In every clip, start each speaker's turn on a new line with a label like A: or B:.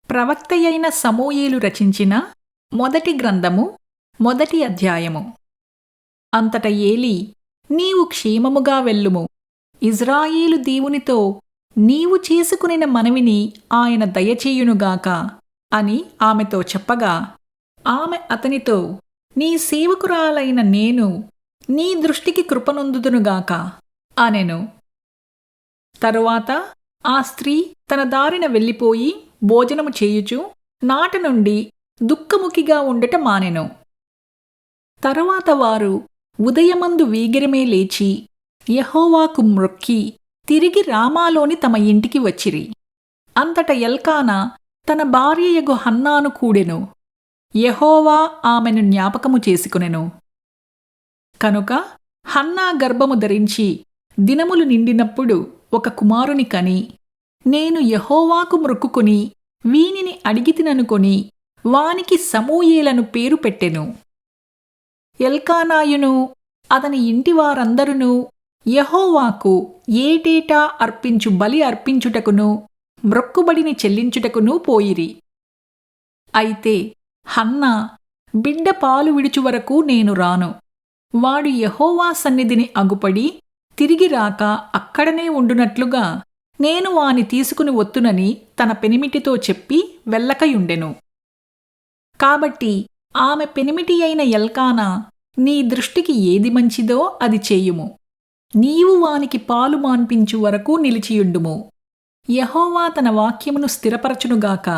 A: ప్రవక్తయైన సమూయేలు రచించిన మొదటి గ్రంథము, మొదటి అధ్యాయము. అంతట ఏలీ, నీవు క్షేమముగా వెళ్ళుము. ఇజ్రాయేలు దేవునితో నీవు చేసుకునిన మనవిని ఆయన దయచేయునుగాక అని ఆమెతో చెప్పగా, ఆమె అతనితో, నీ సేవకురాలైన నేను నీ దృష్టికి కృపనొందుదునుగాక అనెను. తరువాత ఆ స్త్రీ తన దారిన వెళ్ళిపోయి భోజనము చేయుచు నాట నుండి దుఃఖముఖిగా ఉండట మానెను. తరువాత వారు ఉదయమందు వీగిరమే లేచి యెహోవాకు మ్రొక్కి తిరిగి రామాలోని తమ ఇంటికి వచ్చిరి. అంతట ఎల్కానా తన భార్యయగు హన్నాను కూడెను. యెహోవా ఆమెను జ్ఞాపకము చేసుకొనెను. కనుక హన్నా గర్భము ధరించి దినములు నిండినప్పుడు ఒక కుమారుని కని, నేను యెహోవాకు మ్రొక్కుకొని వీనిని అడిగితిననుకొని వానికి సమూయేలను పేరు పెట్టెను. ఎల్కానాయును అతని ఇంటివారందరునూ యెహోవాకు ఏటేటా అర్పించు బలి అర్పించుటకును మ్రొక్కుబడిని చెల్లించుటకునూ పోయిరి. అయితే హన్నా, బిడ్డ పాలు విడుచు వరకు నేను రాను, వాడు యెహోవా సన్నిధిని అగుపడి తిరిగి రాక అక్కడనే ఉండునట్లుగా నేను వాని తీసుకుని వత్తునని తన పెనిమిటితో చెప్పి వెళ్ళకయుండెను. కాబట్టి ఆమె పెనిమిటి అయిన ఎల్కానా, నీ దృష్టికి ఏది మంచిదో అది చేయుము, నీవు వానికి పాలు మాన్పించు వరకు నిలిచియుండుము, యెహోవా తన వాక్యమును స్థిరపరచునుగాక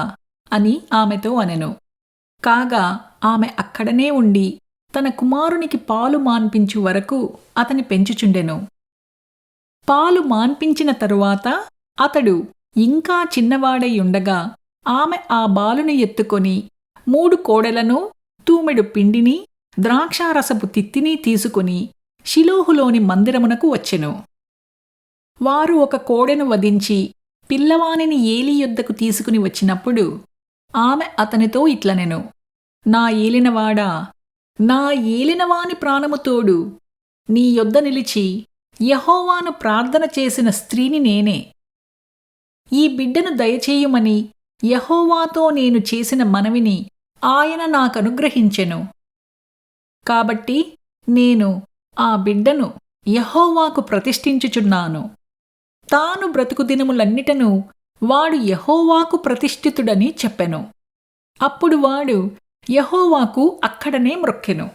A: అని ఆమెతో అనెను. కాగా ఆమె అక్కడనే ఉండి తన కుమారునికి పాలు మాన్పించు వరకు అతని పెంచుచుండెను. పాలు మాన్పించిన తరువాత అతడు ఇంకా చిన్నవాడై ఉండగా ఆమె ఆ బాలుని ఎత్తుకొని 3 కోడెలను, తూమెడు పిండిని, ద్రాక్షారసపు తిత్తిని తీసుకుని షిలోహులోని మందిరమునకు వచ్చెను. వారు ఒక కోడెను వధించి పిల్లవానిని ఏలీ యొద్దకు తీసుకుని వచ్చినప్పుడు ఆమె అతనితో ఇట్లనెను, నా ఏలినవాడా, నా ఏలినవాని ప్రాణము తోడు, నీ యొద్ద నిలిచి యెహోవాను ప్రార్థన చేసిన స్త్రీని నేనే. ఈ బిడ్డను దయచేయుమని యెహోవాతో నేను చేసిన మనవిని ఆయన నాకనుగ్రహించెను. కాబట్టి నేను ఆ బిడ్డను యెహోవాకు ప్రతిష్ఠించుచున్నాను. తాను బ్రతుకు దినములన్నిటను వాడు యెహోవాకు ప్రతిష్ఠితుడని చెప్పెను. అప్పుడు వాడు యెహోవాకు అక్కడనే మ్రొక్కెను.